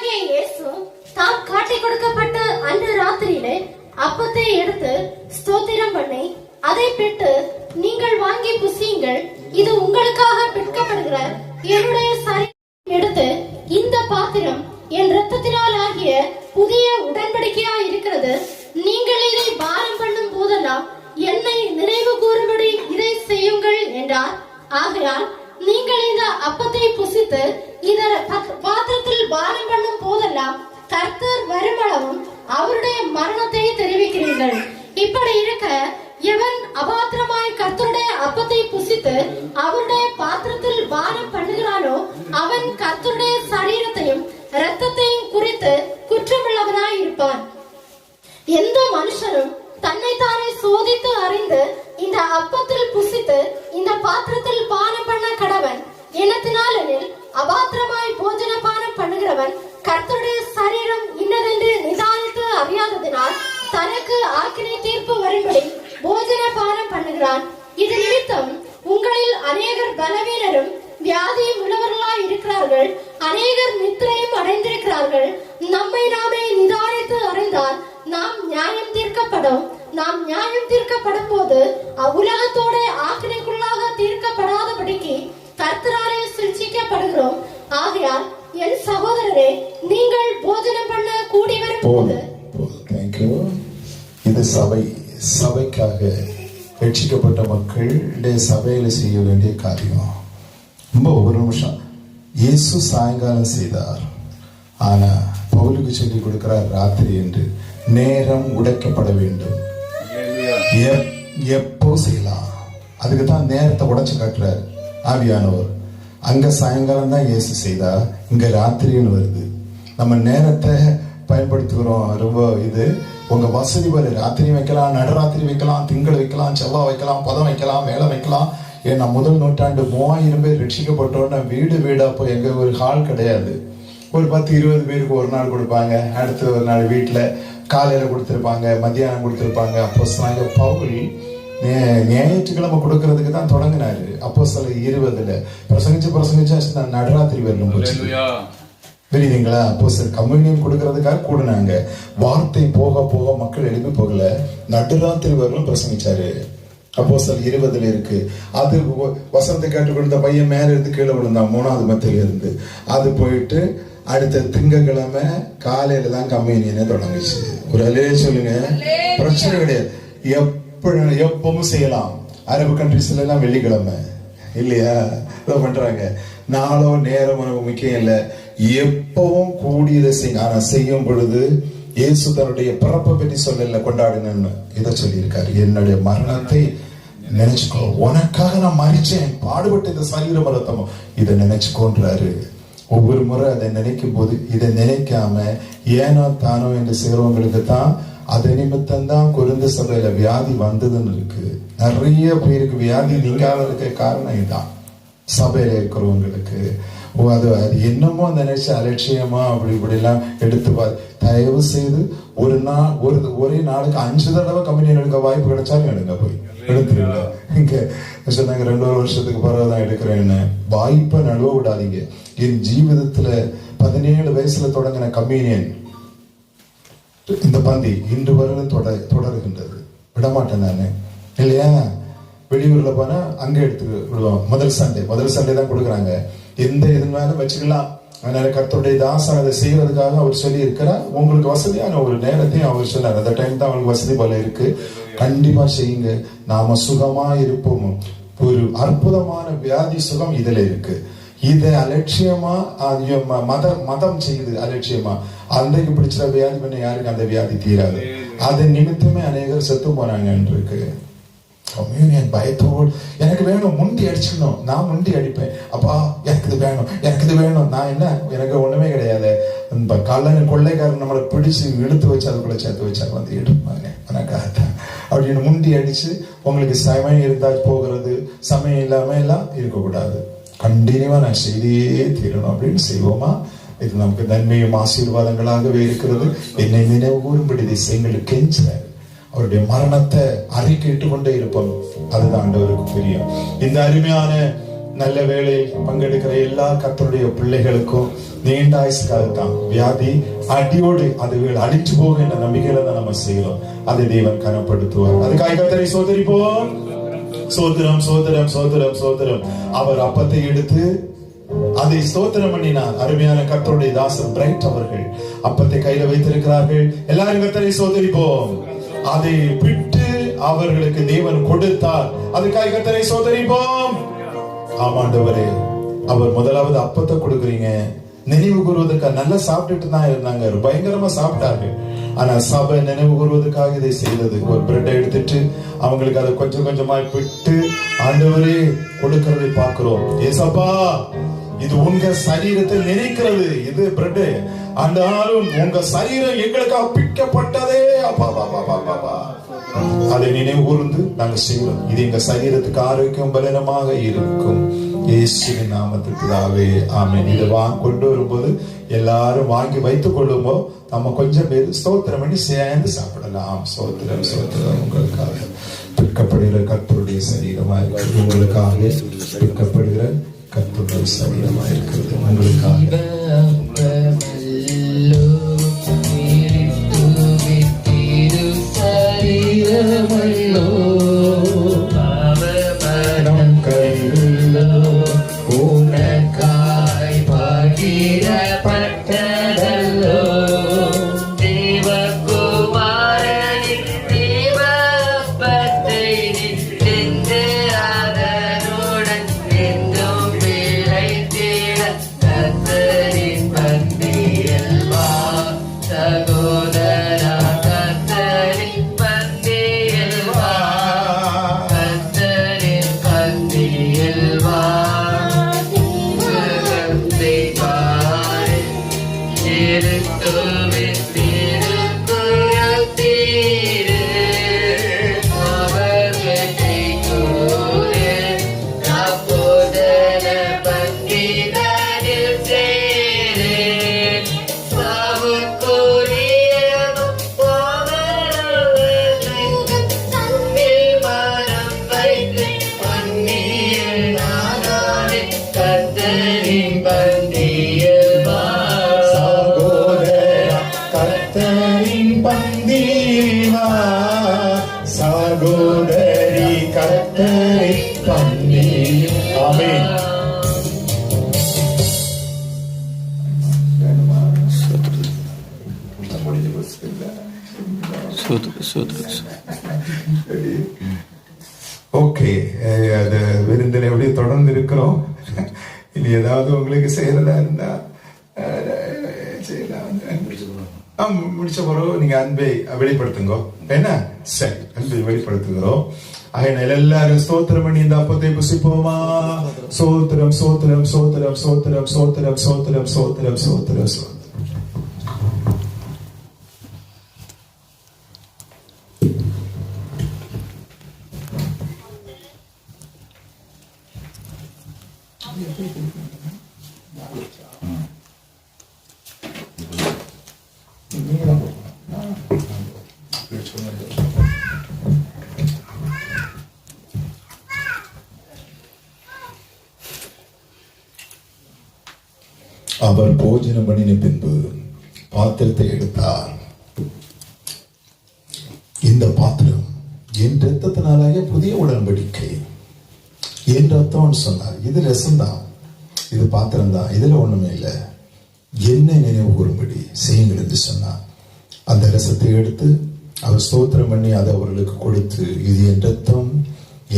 கர்த்தராகிய இயேசு தாம் காட்டிக் கொடுக்கப்பட்ட அன்று ராத்திரியிலே அப்பத்தை எடுத்து ஸ்தோத்திரம் பண்ணி அதை பிட்டு, நீங்கள் வாங்கி புசியுங்கள், இது உங்களுக்காக பிற்கப்படுகிற என்னுடைய சரீரம் எடுத்து, இந்த பாத்திரம் என் இரத்தத்தினால் ஆகிய புதிய உடன்படிக்கையா இருக்கிறது, நீங்கள் இதை பாரம் பண்ணும் போதெல்லாம் என்னை நினைவு கூறும்படி இதை செய்யுங்கள் என்றார். ஆகையால் நீங்கள் இந்த அப்பத்தை புசித்து இதர பாத்திரத்தில் பானம் பண்ணும் போதெல்லாம் கர்த்தர் வருமளவும் அவருடைய மரணத்தை தெரிவிக்கிறீர்கள். இப்படி இருக்க, எவன் அபாத்திரமாய் கர்த்தருடைய அப்பத்தை புசித்து அவருடைய பாத்திரத்தில் பானம் பண்ணுகிறானோ அவன் கர்த்தருடைய சரீரத்தையும் இரத்தத்தையும் குறித்து குற்றமுள்ளவனாய் இருப்பான். எந்த மனுஷனும் தன்னைத்தானே சோதித்து அறிந்து இந்த அப்பத்தில் புசித்து இந்த பாத்திரத்தில் பானம் பண்ண கடவன். என்னத்தினால் எனில், அபாத்திரமாய் போஜன பானம் பண்ணுகிறவன் கர்த்தருடைய சரீரம் இன்னதென்று நிதானித்து அறியாததினால் தனக்கு ஆக்கினை தீர்ப்பு வரும்படி போஜன பானம் பண்ணுகிறான். இது நிமித்தம் உங்களில் அநேகர் பலவீனரும் வியாதியும் உள்ளவர்களாய் இருக்கிறார்கள், அநேகர் நித்திரையும் அடைந்திருக்கிறார்கள். நம்மை நாமே நிதானித்து அறிந்தால் நாம் நியாயம் தீர்க்கப்படும். நாம் நியாயம் தீர்க்கப்படும் போது அவ்வுலகத்தோட ஆக்கினைக்குள்ளாக தீர்க்கப்படாதபடிக்கு கர்த்தராலே சிருஷ்டிக்கப்படுகிறோம். ஆகையால் என் சகோதரரே, நீங்கள் போஜனம் பண்ண கூடி வரும் போது இது சபைக்காக ரட்சிக்கப்பட்ட மக்களுடைய சபையில செய்ய வேண்டிய காரியம். ரொம்ப ஒரு நிமிஷம். இயேசு சாயங்காலம் செய்தார், ஆனா பவுலுக்கு சொல்லி கொடுக்கிறார் ராத்திரி என்று. நேரம் உடைக்கப்பட வேண்டும். எப்போ செய்யலாம், அதுக்கு தான் நேரத்தை உடைச்சு காட்டுறாரு ஆவியானவர். அங்க சாயங்காலம் தான் இயேசு செய்தா, இங்க ராத்திரின்னு வருது. நம்ம நேரத்தை பயன்படுத்துகிறோம். ரொம்ப இது உங்க வசதி வரை ராத்திரி வைக்கலாம், நடுராத்திரி வைக்கலாம், திங்கள் வைக்கலாம், செவ்வாய் வைக்கலாம், புதன் வைக்கலாம், மேல வைக்கலாம். ஏன்னா முதல் நூற்றாண்டு 3000 பேர் ரட்சிக்கப்பட்டோன்னா வீடு வீடா போய் எங்க ஒரு ஹால் கிடையாது. ஒரு 10-20 பேருக்கு ஒரு நாள் கொடுப்பாங்க, அடுத்த ஒரு நாள் வீட்டுல காலையில கொடுத்திருப்பாங்க, மத்தியானம் கொடுத்திருப்பாங்க. அப்போஸ்தலனாகிய பவுல் ஞாயிற்றுக்கிழமை கொடுக்கறதுக்கு தான் தொடங்கினாரு. அப்போஸ்தலர் 20 பிரசங்கிச்சு நடுராத்திரி வரணும் போச்சு. தெரியுதுங்களா? அப்போஸ்தலர் கம்யூனியன் கொடுக்கறதுக்காக கூடுனாங்க. வார்த்தை போக போக மக்கள் எழுப்பி போகல, நடுராத்திரி வரலும் பிரசங்கிச்சாரு. அப்போஸ்தலர் 20 இருக்கு. அது வசனத்தை கேட்டுக்கொண்ட பையன் மேல இருந்து கீழே விழுந்தான், 3வது மத்தியில இருந்து. அது போயிட்டு அடுத்த திங்கட்கிழமை காலையில தான் கம்யூனியனே தொடங்குச்சு. ஒரு அலையே சொல்லுங்க. பிரச்சனை கிடையாது, எப்பவும் செய்யலாம். அரபு கண்ட்ரிஸ்ல எல்லாம் வெள்ளிக்கிழமை இல்லையா பண்றாங்க. நாளோ நேரம் நமக்கு முக்கியம் இல்லை, எப்பவும் கூடியதை செய்ய. ஆனா செய்யும் பொழுது இயேசு தன்னுடைய பிறப்பை பற்றி சொல்லல கொண்டாடினு இதை சொல்லி இருக்காரு. என்னுடைய மரணத்தை நினைச்சுக்கோ, உனக்காக நான் மறிச்சேன், பாடுபட்டு இந்த சரீரம் மரத்தமோ இதை நினைச்சுக்கோன்றாரு. ஒவ்வொரு முறை அதை நினைக்கும் போது இதை நினைக்காம ஏனோ தானோ என்று செய்றவங்களுக்கு தான் அது நிமித்தம் தான் கொரிந்து சபையில வியாதி வந்ததுன்னு இருக்கு. நிறைய பேருக்கு வியாதி நீங்காததுக்கு காரணம் இதுதான். சபையில இருக்கிறவங்களுக்கு அது என்னமோ அந்த நினைச்ச அலட்சியமா அப்படி இப்படி எல்லாம் எடுத்து தயவு செய்து ஒரே நாளுக்கு 5 தடவை கம்பெனியில் எடுக்க வாய்ப்பு கிடைச்சாலும் எடுங்க, போய் எடுத்துருங்க. இங்க சொன்னாங்க 2 வருஷத்துக்கு பிறகுதான் எடுக்கிறேன்னு. வாய்ப்பை நழுவ விடாதீங்க. என் ஜீவிதத்துல 17 வயசுல தொடங்கின கம்யூனியன் இந்த பந்தி இன்று வரலும் தொடருகின்றது. விடமாட்டேன் நானு இல்லையா. வெளியூர்ல போனா அங்க எடுத்து விடுவோம். முதல் சண்டே தான் கொடுக்குறாங்க. எந்த எதுனாலும் வச்சுக்கலாம். அதனால கர்த்தருடைய தாசன் அதை செய்யறதுக்காக அவர் சொல்லி இருக்கிறார். உங்களுக்கு வசதியான ஒரு நேரத்தையும் அவர் சொன்னார். அந்த டைம் தான் அவங்களுக்கு வசதி போல இருக்கு. கண்டிப்பா செய்யுங்க, நாம சுகமா இருப்போம். ஒரு அற்புதமான வியாதி சுகம் இதுல இருக்கு. இதை அலட்சியமா மதம் செய்யுது. அலட்சியமா அன்றைக்கு பிடிச்ச வியாதி பண்ண யாருக்கு அந்த வியாதி தீராது. அதன் நிமித்தமே அநேகர் செத்து போனாங்கன்னு இருக்கு. கம்யூனியன் பயத்தோடு எனக்கு வேணும், முண்டி அடிச்சுக்கணும். நான் முண்டி அடிப்பேன், அப்பா எனக்கு இது வேணும். நான் என்ன, எனக்கு ஒண்ணுமே கிடையாது. கள்ளன் கொள்ளைக்காரன் நம்மளை பிடிச்சு இழுத்து வச்சு அதுக்குள்ள சேர்த்து வச்சா வந்து எடுப்பாங்க எனக்காகத்தான் அப்படின்னு முண்டி அடிச்சு. உங்களுக்கு சமயம் இருந்தா போகிறது, சமயம் இல்லாம எல்லாம் இருக்கக்கூடாது. கண்டினியூவா நான் செய்தியே தீரணும் அப்படின்னு செய்வோமா? இது நமக்கு நன்மையும் ஆசீர்வாதங்களாகவே இருக்கிறது. என்னை நினைவு கூறும்படி செய்யுங்களுக்கு கெஞ்சுறாரு. அவருடைய மரணத்தை அறிக்கையிட்டு கொண்டே இருப்போம். அதுதான் ஆண்டவருக்கு தெரியும். இந்த அருமையான நல்ல வேளையில் பங்கெடுக்கிற எல்லா கர்த்தருடைய பிள்ளைகளுக்கும் நீண்ட ஆயுசுக்காகத்தான் வியாதி அடியோடு அதுகள் அழிச்சு போக என்ற நம்பிக்கையில தான் நம்ம செய்யறோம். அதை தேவன் கனப்படுத்துவார். அதுக்காக கர்த்தரை சோதரிப்போம். சோதரம் சோதரம் சோதரம் சோதரம். அவர் அப்பத்தை எடுத்து அதை ஸ்தோத்திரம் பண்ணினார். அருமையான கர்த்தருடைய தாசன் பிரைட் அவர்கள் அப்பத்தை கையில வைத்திருக்கிறார்கள். எல்லாரும் கர்த்தரை சோதரிப்போம். அதை விட்டு அவர்களுக்கு தேவன் கொடுத்தார். அதுக்காக கர்த்தரை சோதரிப்போம். ஆமாண்டவரே, அவர் முதலாவது அப்பத்தை கொடுக்குறீங்க, நினைவு கூறுவதற்காக நல்லா சாப்பிட்டுட்டு தான் இருந்தாங்க, பயங்கரமா சாப்பிட்டார்கள். ஆனா சபை நினைவு கூறுவதற்காக இதை செய்தது. ஒரு பிரெட்டை எடுத்துட்டு அவங்களுக்கு அதை கொஞ்சம் கொஞ்சமா விட்டு ஆண்டவரே கொடுக்கறதை பார்க்கிறோம். ஏசப்பா, இது உங்க சரீரத்தை நினைக்கிறது, இது பிரெட், ஆனாலும் உங்க சரீரம் எங்களுக்கு பிக்கப்பட்டதே அப்பா பாபா, அதை நினைவு கூர்ந்து நாங்க செய்யறோம். இது எங்க சரீரத்துக்கு ஆரோக்கியம் பலனமாக இருக்கும். இயேசுவின் நாமத்தில் பிதாவே, ஆமென். இதை கொண்டு வரும்போது எல்லாரும் வாங்கி வைத்துக் கொள்ளும்போது நம்ம கொஞ்சம் பேர் ஸ்தோத்திரம் பண்ணி சேர்ந்து சாப்பிடலாம். ஸ்தோத்திரம் ஸ்தோத்திரம். உங்களுக்காக பிற்கப்படுகிற கர்த்தருடைய சரீரமா இருக்கிறது, உங்களுக்காக பிற்கப்படுகிற கர்த்தருடைய சரீரமா இருக்கிறது, உங்களுக்காக. சகோதரி கர்த்தரை பந்தி. ஆமென். ஓகே, அது விருந்தில் எப்படி தொடர்ந்து இருக்கிறோம். இனி ஏதாவது உங்களுக்கு செய்யறதா இருந்தா முடிச்ச பிறகு நீங்க அன்பை வெளிப்படுத்துங்க. என்ன சரி, அன்பை வெளிப்படுத்துகிறோம். அதனால எல்லாரும் ஸ்தோத்திரம் பண்ணி இந்த அப்பத்தை புசிப்போமா? சோத்திரம் சோத்திரம் சோத்திரம் சோத்திரம் சோத்திரம் சோத்திரம் சோத்திரம் சோத்திரம் சோத்திரம். அவர் போஜனம் பண்ணின பின்பு பாத்திரத்தை எடுத்தார். இந்த பாத்திரம் என் ரத்தத்தினாலாக புதிய உடன்படிக்கை, என் ரத்தம்னு சொன்னார். இது ரசம் தான், இது பாத்திரம் தான், இதுல ஒண்ணுமே இல்லை. என்னை நினைவு கூறும்படி செய்யுங்கள் என்று சொன்னார். அந்த ரசத்தை எடுத்து அவர் ஸ்தோத்திரம் பண்ணி அதை அவர்களுக்கு கொடுத்து, இது என் ரத்தம்,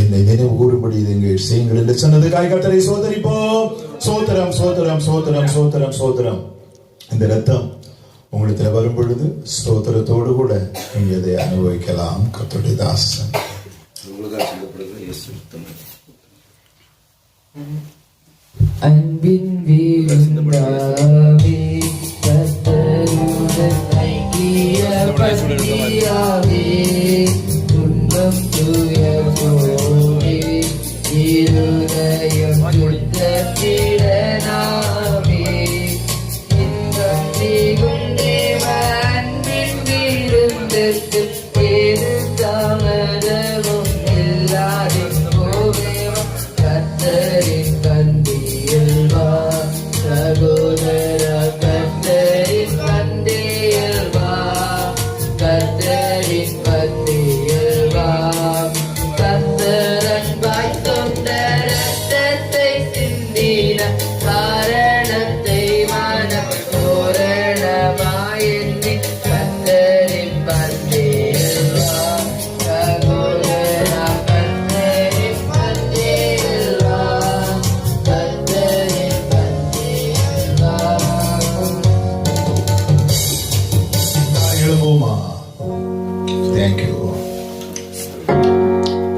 என்னை நினைவு கூறும்படி இதை செய்யுங்கள் என்று சொன்னதுக்காக கர்த்தரை சோதரிப்போம். சோத்திரம் சோத்திரம் சோத்திரம் சோத்திரம் சோத்திரம். இந்த ரத்தம் உங்களுக்கு வரும் பொழுது ஸ்தோத்திரத்தோடு கூட நீங்க இதை அனுபவிக்கலாம். கர்த்தருடைய தாசன் அன்பின் வீரந்தாவே கர்த்தருடன் ஐக்கிய பக்தியாவே துன்பம் துயரோவே இருதயம் சுத்தத்திடனாவே இன்பம் தீகும் தேவ அன்பின் வீரந்தற்கு ஏது தாமதமும் இல்லாதே போவேவம் கர்த்தரின் தேங்க்யூ.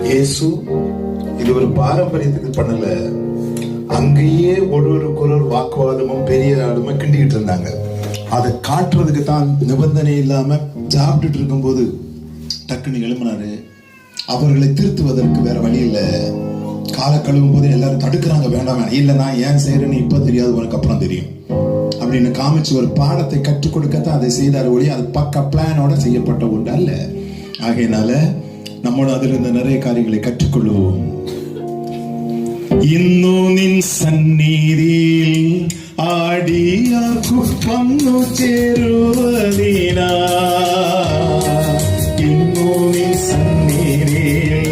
இயேசு இது ஒரு பாரம்பரியத்துக்கு பண்ணல. அங்கேயே ஒருவருக்கு ஒரு வாக்குவாதமும் பெரிய ஆளுமா கிண்டிக்கிட்டு இருந்தாங்க. அதை காட்டுறதுக்கு தான் நிபந்தனை இல்லாம சாப்பிட்டுட்டு இருக்கும்போது டக்குன்னு எழுப்பினாரு. அவர்களை திருத்துவதற்கு வேற வழி இல்லை. காலை கழுவும் போது எல்லாரும் தடுக்கிறாங்க, வேண்டாம் வேண்டாம், இல்லை நான் ஏன் செய்யறேன்னு இப்ப தெரியாது, உனக்கு அப்புறம் தெரியும் அப்படின்னு காமிச்சு ஒரு பாடத்தை கற்றுக் கொடுக்கத்தான் அதை செய்தார் ஒளி. அது பக்க பிளானோட செய்யப்பட்ட ஒன்று அல்ல. ஆகையினால நம்மளும் அதில் இருந்த நிறைய காரியங்களை கற்றுக்கொள்வோம். ഇന്നു നിൻ സന്നിധിയിൽ ആടിയാർക്കു വന്നു ചേരുവതിനാ. ഇന്നു നിൻ സന്നിധിയിൽ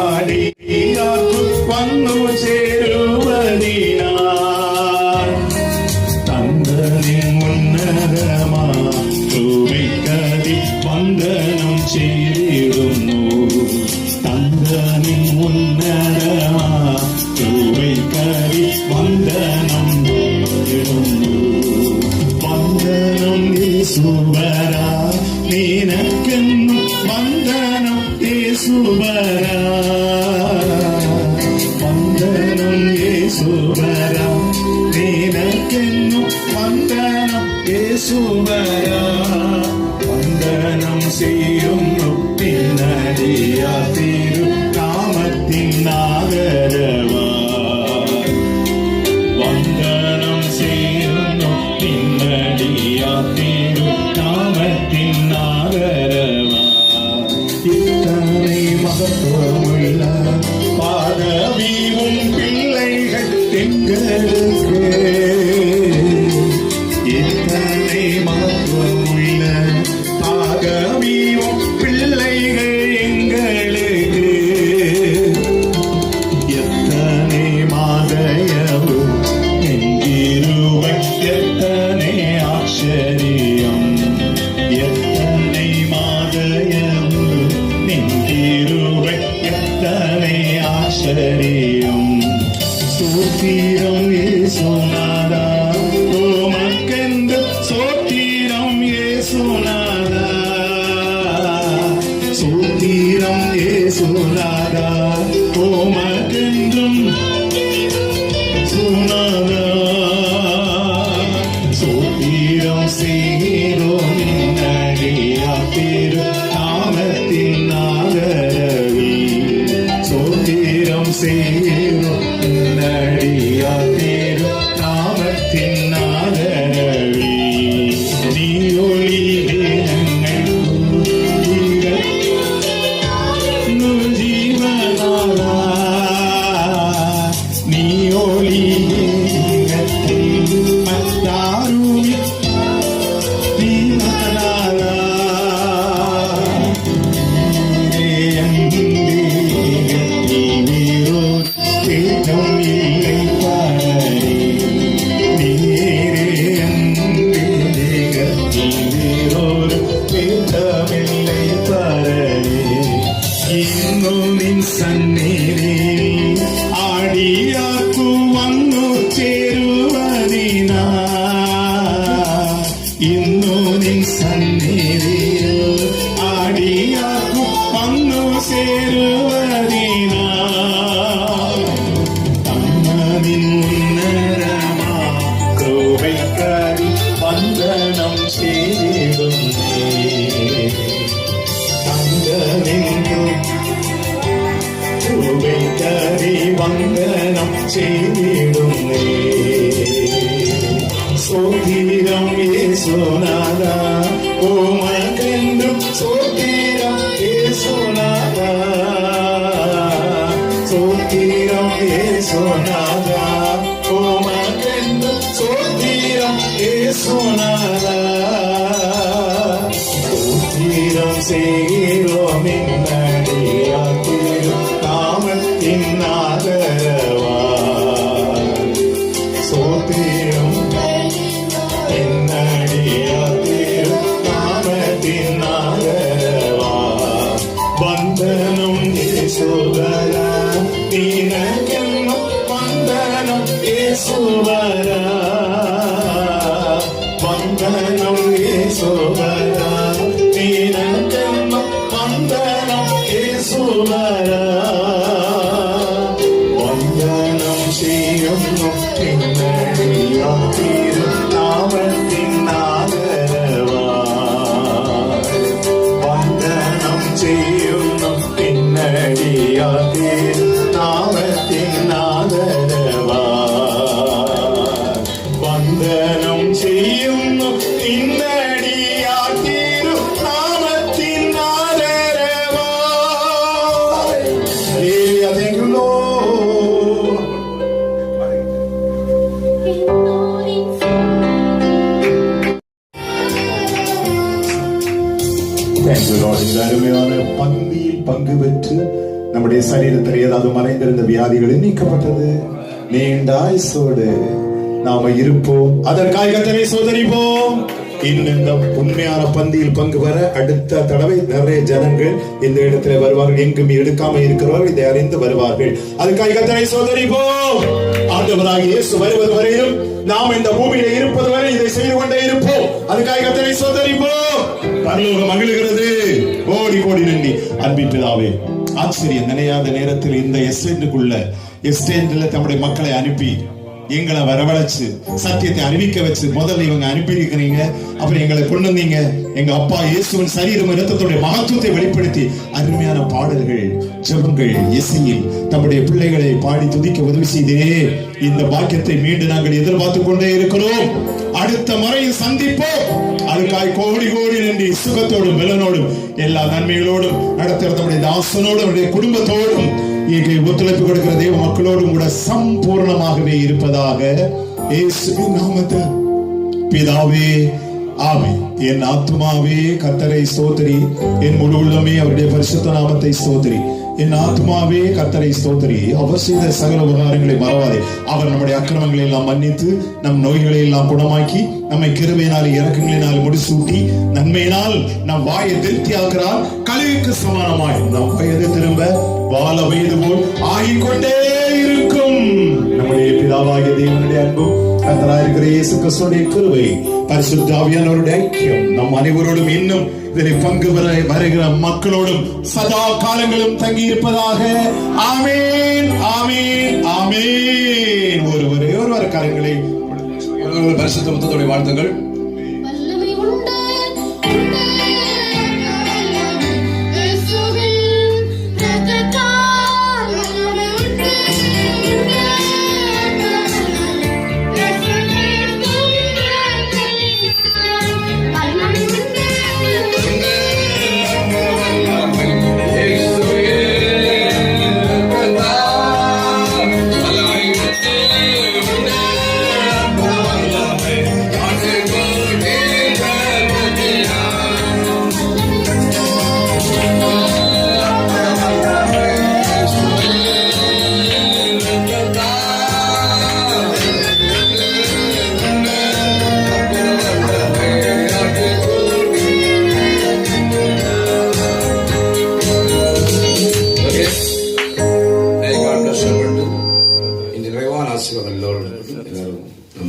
ആടിയാർക്കു വന്നു ചേരുവതിനാ. തന്തനിൻ ഉന്നതമാ കൃപയ്ക്കതി വന്ദനം ചെയ്തിടുന്നു. തന്തനിൻ ഉന്നതമാ കൃപയ്ക്കതി വന്ദനം ചെയ്തിടുന്നു. വന്ദനം യേശുവരാ, നിനക്കെന്നും വന്ദനം യേശുവരാ. വന്ദനം യേശുവരാ, നിനക്കെന്നും വന്ദനം യേശുവരാ. വന്ദനം ചെയ്യുന്നു പിന്നടിയാ തിരുനാമത്തിൻ ആദരവാ. വന്ദനം ചെയ്യുന്നു പിന്നടിയാ തിരുനാമത്തിൻ ആദരവാ. ഇത്തனை மகத்துவமுள்ள பாதவியும் பிள்ளைகள் எங்களுக்கு. இத்தனை மகத்துவமுள்ள பாதவியும் பிள்ளைகள் எங்களுக்கு. எத்தனை மாதயவு என்கிருவை, எத்தனை ஆச்சரியம். எத்தனை மாதயவு என்கிருவை, எத்தனை ஆச்சரியம். சோத்திரம் இயேசுநாதா, உமக்கென்று சோத்திரம் இயேசுநாதா. சோத்திரம் இயேசுநாதா, உமக்கென்றும் சுநாதா. சோத்திரம் செய்கிறோம் நடியா திருநாமத்தின் ஆதரவி. சோத்திரம் செய்கிறோம் நடியா திருநாமத்தின் ஆதரவி. நீ ஒளியே ஜீவனாலா, நீ ஒளியே மத்தாருமி ஜீவனாலா. தேகம் இல்லை பாரே, நீரே வேறொரு தேகமில்லை பாரே. இன்னும் நின் சந்நிதி ஆடியாக்கு വന്നു ചേരുവതിനാ. இன்னும் நின் സന്നിധിയിൽ ആടിയാക്കു വന്നു ചേരുവതിനാ. തന്നതിൻ ഉന്നതമാ കൃപയ്ക്കതി വന്ദനം ചെയ്തിടുന്നേ. കൃപയ്ക്കതി വന്ദനം ചെയ്തിടുന്നേ. സോതിരം യേശുനാഥാ, ഉമക്കെന്നും സോതിരം യേശുനാഥാ. സോതിരം യേശുനാഥാ, ഉമക്കെന്നും സോതിരം യേശുനാഥാ. സോതിരം செய்கிறோம் என்னடியா திருநாமத்தின் ஆதரவா. சோத்திரம் என்னடியா திருநாமத்தின் ஆதரவா. வந்தனம் യേശുവരാ, നിനക്കെന്നും വന്ദനം യേശുവരാ. വന്ദനം യേശുവരാ, നിനക്കെന്നും Thank you, Lord. இந்த அருமையான பந்தியில் பங்கு பெற்று நம்முடைய சரீரத்தில் ஏதாவது மறைந்திருந்த வியாதிகள் நீக்கப்பட்டது. நீண்ட ஆயுசோடு நாம இருப்போம். அதற்காக கர்த்தரை சோதரிப்போம். இன்னும் இந்த உண்மையான பந்தியில் பங்கு பெற அடுத்த தடவை நிறைய ஜனங்கள் இந்த இடத்துல வருவார்கள். எங்கும் எடுக்காம இருக்கிறவர்கள் இதை அறிந்து வருவார்கள். அதுக்காக கர்த்தரை சோதரிப்போம். ஆண்டவராகிய இயேசு வருவது வரையிலும் நாம் இந்த பூமியில இருப்பது வரை இதை செய்து கொண்டே இருப்போம். அதுக்காக கர்த்தரை சோதரிப்போம். பரலோகம் மகிழுகிறது. கோடி கோடி நன்றி. அன்பின் பிதாவே, ஆச்சரியம் நினையாத நேரத்தில் இந்த எஸ்டேன்ல தம்முடைய மக்களை அனுப்பி எங்களை வரவழைச்சு சத்தியத்தை அறிவிக்க வச்சு முதல்ல இவங்க அனுப்பி இருக்கிறீங்க. அப்புறம் எங்களை கொண்டு வந்தீங்க. எங்க அப்பா இயேசுவின் சரீரம் இரத்தத்துடைய மகத்துவத்தை வெளிப்படுத்தி அருமையான பாடல்கள், ஜெபங்கள், இசையில் தம்முடைய பிள்ளைகளை பாடி துதிக்க உதவி செய்தே இந்த பாக்கியத்தை மீண்டும் நாங்கள் எதிர்பார்த்து கொண்டே இருக்கிறோம். அடுத்த முறையில் சந்திப்போம். அதுக்காக கோடி கோடி நன்றி. சுகத்தோடும் பலனோடும் எல்லா நன்மைகளோடும் நடத்துகிற நம்முடைய தாசனோடும் நம்முடைய குடும்பத்தோடும் இங்கே ஒத்துழைப்பு கொடுக்கிற தெய்வ மக்களோடும் கூட சம்பூர்ணமாகவே இருப்பதாக இயேசுவின் நாமத்தில் பிதாவே, ஆமென். என் ஆத்துமாவே கர்த்தரை ஸ்தோத்திரி, என் முழு உள்ளமே அவருடைய பரிசுத்த நாமத்தை ஸ்தோத்திரி. என் ஆத்மாவே கர்த்தரை ஸ்தோத்திரி. அவர் செய்த சகல உபகாரங்களை மறவாதே. அவர் நம்முடைய அக்கிரமங்களை எல்லாம் மன்னித்து நம் நோய்களை எல்லாம் குணமாக்கி நம்மை கிருபையினால் இரக்கங்களினால் முடிசூட்டி நன்மையினால் நம் வாயை திருப்தியாக்குறார். கழுகுக்கு சமானமாய் நம் வயது திரும்ப வாழ வயது போல் ஆகிக்கொண்டே இருக்கும். நம்முடைய பிதாவாகிய தேவனுடைய அன்பும் கர்த்தராயிருக்கிற இயேசு கிறிஸ்துவின் கிருபை பரிசுத்த ஆவியானவருடைய ஐக்கியம் நம் அனைவரோடும் இன்னும் இதில் பங்கு பெற வருகிற மக்களோடும் சதா காலங்களும் தங்கி இருப்பதாக. ஆமென், ஆமென், ஆமென். ஒருவர் கரங்களை பரிசுத்த முத்தத்தோட வாழ்த்துங்கள். வல்லமை உண்டு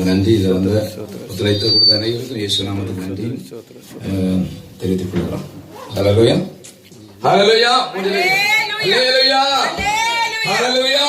நன்றி. இதை வந்து ஒத்துழைத்து கொடுத்த அனைவருக்கும் இயேசு நாமத்துக்கு நன்றி தெரிவித்துக் கொள்கிறோம். ஹல்லேலூயா, ஹல்லேலூயா, ஹல்லேலூயா, ஹல்லேலூயா.